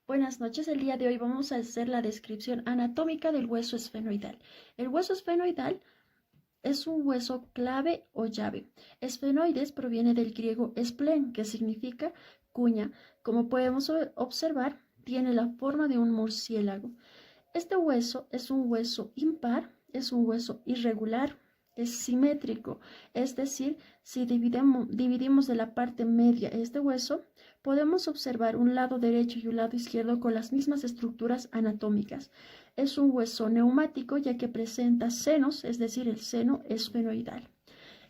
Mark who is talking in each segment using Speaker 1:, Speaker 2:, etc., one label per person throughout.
Speaker 1: Buenas noches, el día de hoy vamos a hacer la descripción anatómica del hueso esfenoidal. El hueso esfenoidal es un hueso clave o llave. Esfenoides proviene del griego esplen, que significa cuña. Como podemos observar, tiene la forma de un murciélago. Este hueso es un hueso impar, es un hueso irregular, es simétrico, es decir, si dividimos de la parte media este hueso, podemos observar un lado derecho y un lado izquierdo con las mismas estructuras anatómicas. Es un hueso neumático ya que presenta senos, es decir, el seno esfenoidal.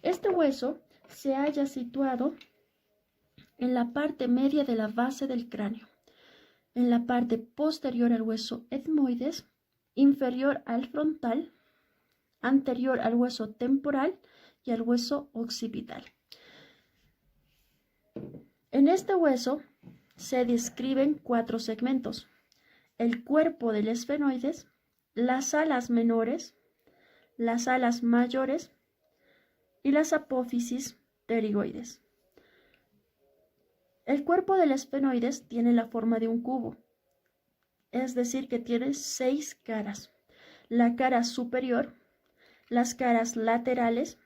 Speaker 1: Este hueso se halla situado en la parte media de la base del cráneo, en la parte posterior al hueso etmoides, inferior al frontal, anterior al hueso temporal y al hueso occipital. En este hueso se describen 4 segmentos: el cuerpo del esfenoides, las alas menores, las alas mayores y las apófisis pterigoides. El cuerpo del esfenoides tiene la forma de un cubo, es decir, que tiene 6 caras: la cara superior, las caras laterales,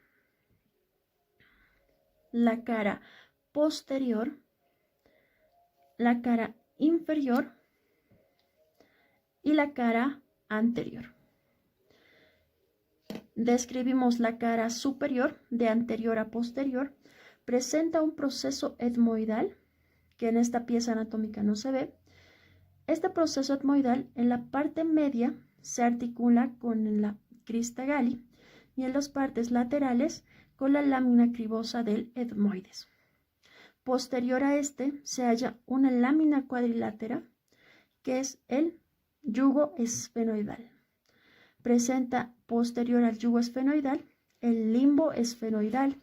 Speaker 1: la cara posterior, la cara inferior y la cara anterior. Describimos la cara superior, de anterior a posterior. Presenta un proceso etmoidal, que en esta pieza anatómica no se ve. Este proceso etmoidal en la parte media se articula con la crista galli y en las partes laterales con la lámina cribosa del etmoides. Posterior a este se halla una lámina cuadrilátera que es el yugo esfenoidal. Presenta posterior al yugo esfenoidal el limbo esfenoidal,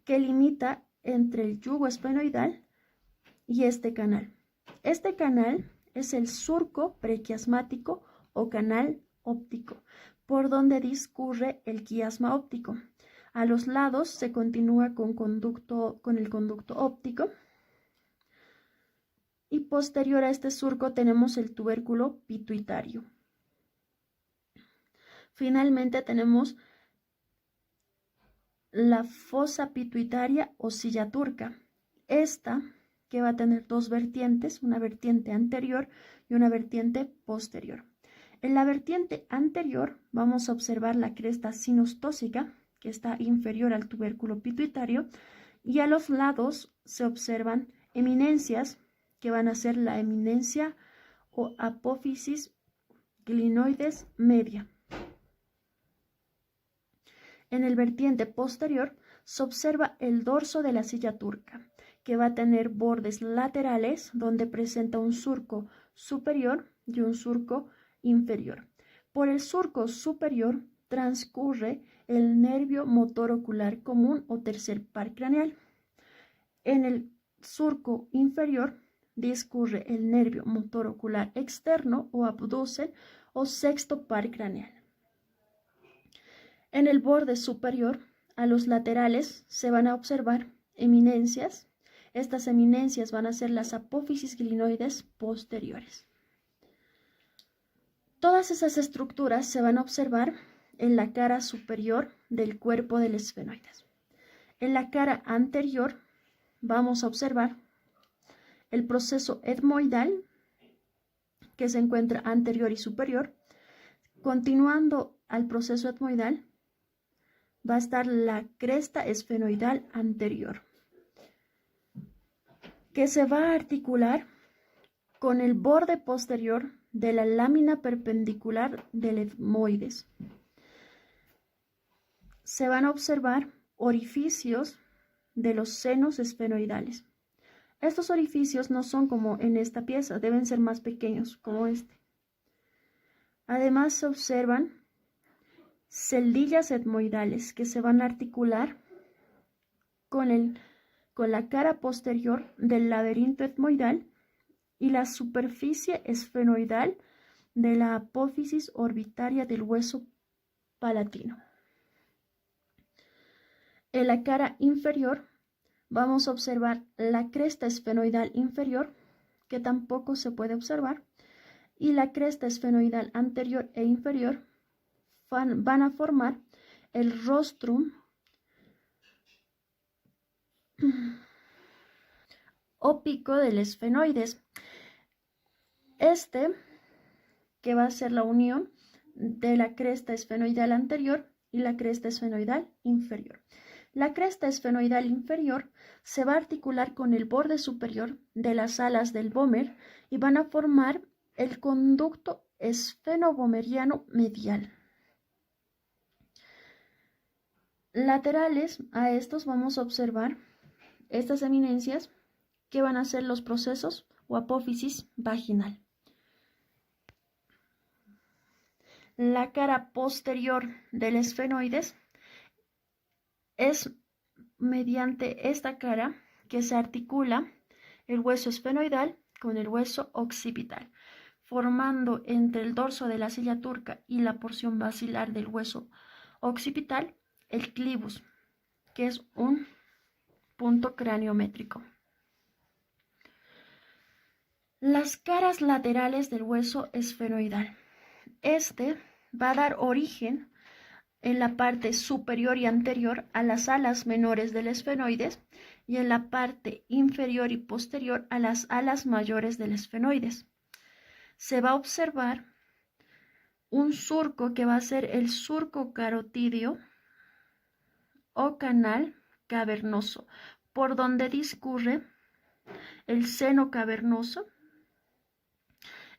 Speaker 1: que limita entre el yugo esfenoidal y este canal. Este canal es el surco prequiasmático o canal óptico, por donde discurre el quiasma óptico. A los lados se continúa con el conducto óptico y posterior a este surco tenemos el tubérculo pituitario. Finalmente tenemos la fosa pituitaria o silla turca. Esta que va a tener 2 vertientes, una vertiente anterior y una vertiente posterior. En la vertiente anterior vamos a observar la cresta sinostósica, que está inferior al tubérculo pituitario, y a los lados se observan eminencias, que van a ser la eminencia o apófisis glinoides media. En el vertiente posterior se observa el dorso de la silla turca, que va a tener bordes laterales donde presenta un surco superior y un surco inferior. Por el surco superior transcurre el nervio motor ocular común o tercer par craneal. En el surco inferior discurre el nervio motor ocular externo o abducen o sexto par craneal. En el borde superior, a los laterales, se van a observar eminencias. Estas eminencias van a ser las apófisis glinoides posteriores. Todas esas estructuras se van a observar en la cara superior del cuerpo del esfenoides. En la cara anterior vamos a observar el proceso etmoidal, que se encuentra anterior y superior. Continuando al proceso etmoidal, va a estar la cresta esfenoidal anterior, que se va a articular con el borde posterior de la lámina perpendicular del etmoides. Se van a observar orificios de los senos esfenoidales. Estos orificios no son como en esta pieza, deben ser más pequeños, como este. Además se observan celdillas etmoidales que se van a articular con la cara posterior del laberinto etmoidal y la superficie esfenoidal de la apófisis orbitaria del hueso palatino. En la cara inferior vamos a observar la cresta esfenoidal inferior que tampoco se puede observar, y la cresta esfenoidal anterior e inferior van a formar el rostrum o pico del esfenoides. Que va a ser la unión de la cresta esfenoidal anterior y la cresta esfenoidal inferior. La cresta esfenoidal inferior se va a articular con el borde superior de las alas del vómer y van a formar el conducto esfenovomeriano medial. Laterales a estos vamos a observar estas eminencias que van a ser los procesos o apófisis vaginal. La cara posterior del esfenoides es mediante esta cara que se articula el hueso esfenoidal con el hueso occipital, formando entre el dorso de la silla turca y la porción basilar del hueso occipital el clivus, que es un punto craniométrico. Las caras laterales del hueso esfenoidal. Va a dar origen en la parte superior y anterior a las alas menores del esfenoides y en la parte inferior y posterior a las alas mayores del esfenoides. Se va a observar un surco que va a ser el surco carotídeo o canal cavernoso, por donde discurre el seno cavernoso,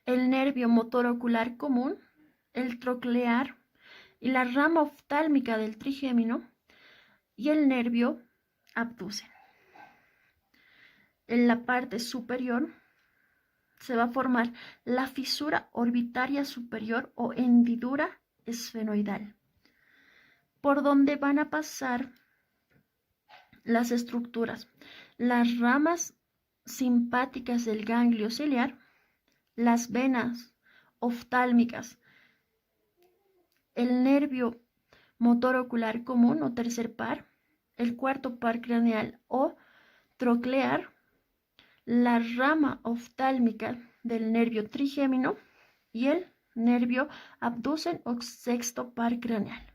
Speaker 1: el nervio motor ocular común, el troclear y la rama oftálmica del trigémino y el nervio abducen. En la parte superior se va a formar la fisura orbitaria superior o hendidura esfenoidal, por donde van a pasar las estructuras, las ramas simpáticas del ganglio ciliar, las venas oftálmicas, el nervio motor ocular común o tercer par, el cuarto par craneal o troclear, la rama oftálmica del nervio trigémino y el nervio abducen o sexto par craneal.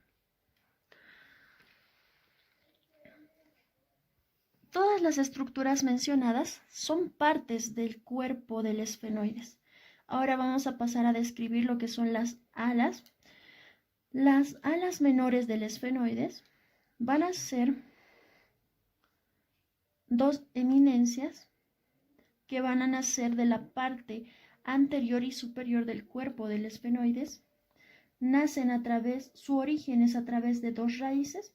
Speaker 1: Todas las estructuras mencionadas son partes del cuerpo del esfenoides. Ahora vamos a pasar a describir lo que son las alas. Las alas menores del esfenoides van a ser dos eminencias que van a nacer de la parte anterior y superior del cuerpo del esfenoides. Su origen es a través de dos raíces,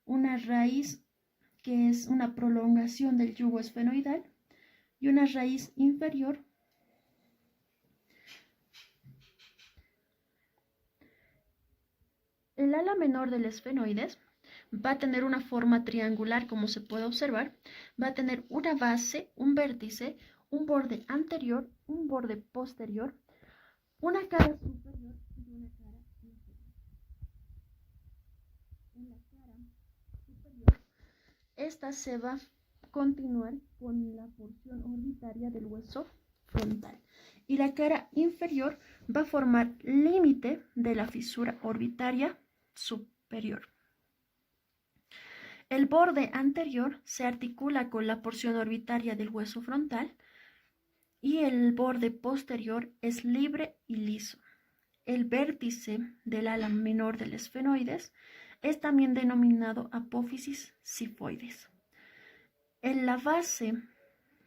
Speaker 1: una raíz que es una prolongación del yugo esfenoidal y una raíz inferior El ala menor del esfenoides va a tener una forma triangular, como se puede observar. Va a tener una base, un vértice, un borde anterior, un borde posterior, una cara superior y una cara inferior. En la cara superior, esta se va a continuar con la porción orbitaria del hueso frontal. Y la cara inferior va a formar límite de la fisura orbitaria superior. El borde anterior se articula con la porción orbitaria del hueso frontal y el borde posterior es libre y liso. El vértice del ala menor del esfenoides es también denominado apófisis sifoides. En la base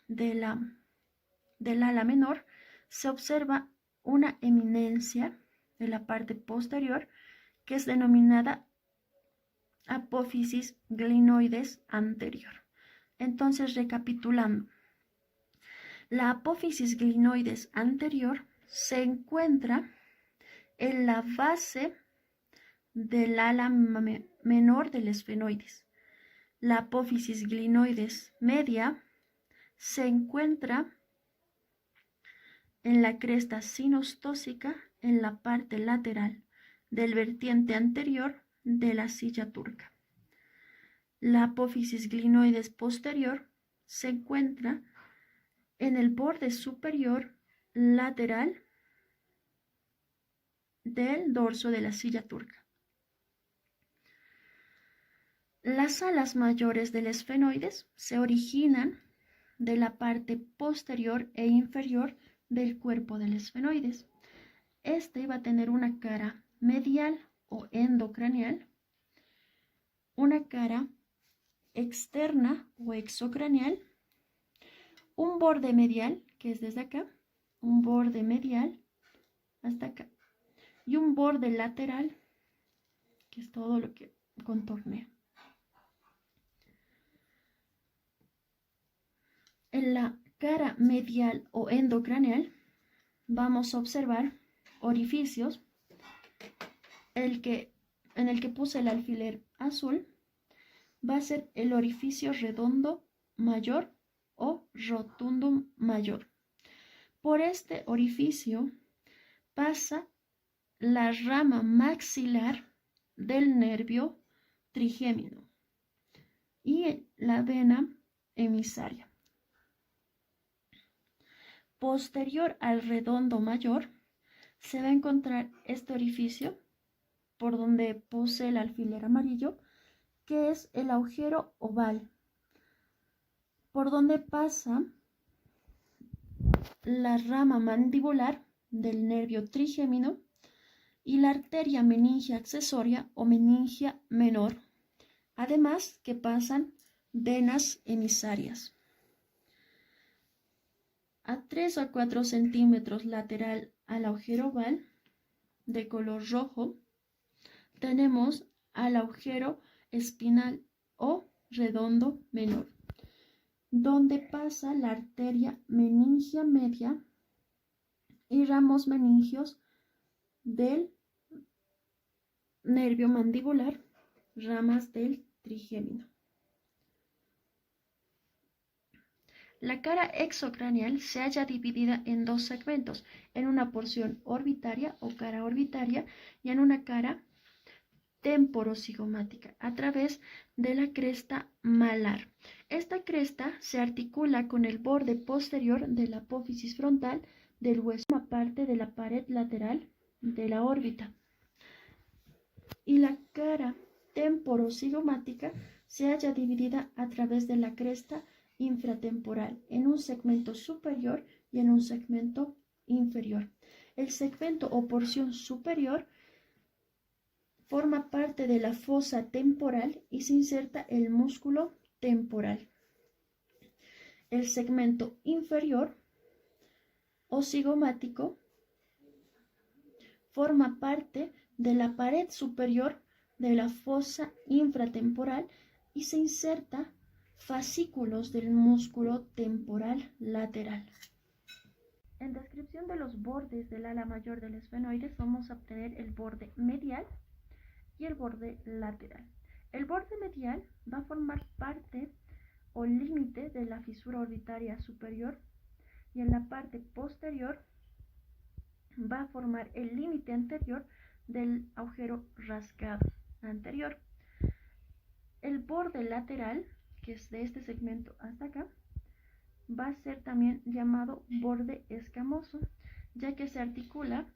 Speaker 1: del ala menor se observa una eminencia de la parte posterior que es denominada apófisis glenoides anterior. Entonces, recapitulando, la apófisis glenoides anterior se encuentra en la base del ala menor del esfenoides. La apófisis glenoides media se encuentra en la cresta sinostósica en la parte lateral del vertiente anterior de la silla turca. La apófisis glenoides posterior se encuentra en el borde superior lateral del dorso de la silla turca. Las alas mayores del esfenoides se originan de la parte posterior e inferior del cuerpo del esfenoides. Este va a tener una cara medial o endocraneal, una cara externa o exocraneal, un borde medial, que es desde acá, un borde medial hasta acá, y un borde lateral, que es todo lo que contornea. En la cara medial o endocraneal vamos a observar orificios, en el que puse el alfiler azul va a ser el orificio redondo mayor o rotundum mayor. Por este orificio pasa la rama maxilar del nervio trigémino y la vena emisaria. Posterior al redondo mayor se va a encontrar este orificio por donde puse el alfiler amarillo, que es el agujero oval, por donde pasa la rama mandibular del nervio trigémino y la arteria meningia accesoria o meningia menor, además que pasan venas emisarias. A 3 a 4 centímetros lateral al agujero oval de color rojo tenemos al agujero espinal o redondo menor, donde pasa la arteria meningia media y ramos meningios del nervio mandibular, ramas del trigémino. La cara exocraneal se halla dividida en dos segmentos, en una porción orbitaria o cara orbitaria y en una cara temporocigomática a través de la cresta malar. Esta cresta se articula con el borde posterior de la apófisis frontal del hueso, forma parte de la pared lateral de la órbita. Y la cara temporocigomática se halla dividida a través de la cresta infratemporal en un segmento superior y en un segmento inferior. El segmento o porción superior forma parte de la fosa temporal y se inserta el músculo temporal. El segmento inferior o cigomático forma parte de la pared superior de la fosa infratemporal y se inserta fascículos del músculo temporal lateral. En descripción de los bordes del ala mayor del esfenoides vamos a obtener el borde medial y el borde lateral. El borde medial va a formar parte o límite de la fisura orbitaria superior y en la parte posterior va a formar el límite anterior del agujero rasgado anterior. El borde lateral, que es de este segmento hasta acá, va a ser también llamado borde escamoso, ya que se articula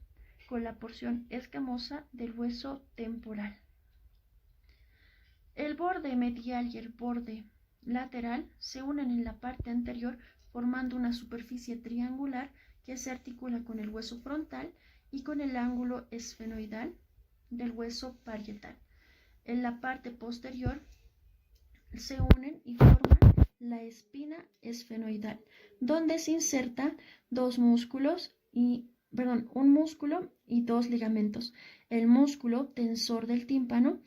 Speaker 1: con la porción escamosa del hueso temporal. El borde medial y el borde lateral se unen en la parte anterior formando una superficie triangular que se articula con el hueso frontal y con el ángulo esfenoidal del hueso parietal. En la parte posterior se unen y forman la espina esfenoidal, donde se insertan un músculo y dos ligamentos, el músculo tensor del tímpano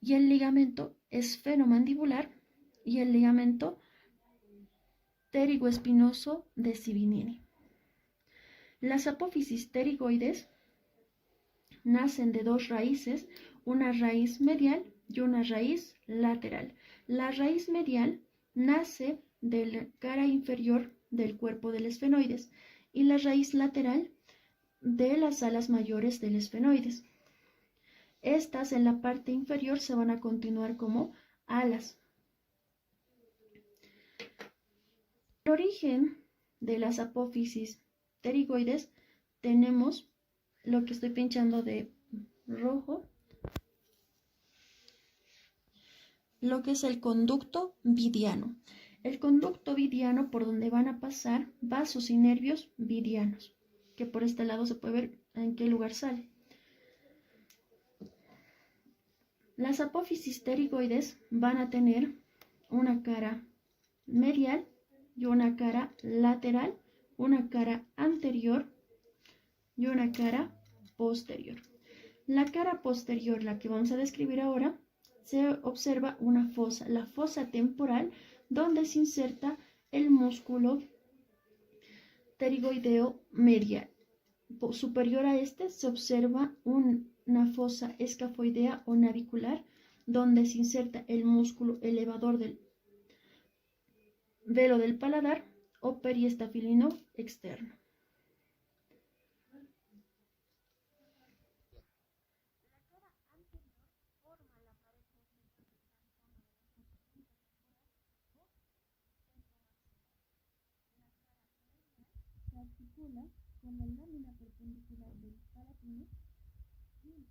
Speaker 1: y el ligamento esfenomandibular y el ligamento pterigoespinoso de Sibinini. Las apófisis pterigoides nacen de dos raíces, una raíz medial y una raíz lateral. La raíz medial nace de la cara inferior del cuerpo del esfenoides y la raíz lateral de las alas mayores del esfenoides. Estas en la parte inferior se van a continuar como alas. El origen de las apófisis pterigoides tenemos lo que estoy pinchando de rojo, lo que es el conducto vidiano. El conducto vidiano por donde van a pasar vasos y nervios vidianos, que por este lado se puede ver en qué lugar sale. Las apófisis pterigoides van a tener una cara medial y una cara lateral, una cara anterior y una cara posterior. La cara posterior, la que vamos a describir ahora, se observa una fosa, la fosa temporal, donde se inserta el músculo pterigoideo medial. Superior a este se observa una fosa escafoidea o navicular, donde se inserta el músculo elevador del velo del paladar o periestafilino externo. Se articula con la lámina perpendicular del palatino y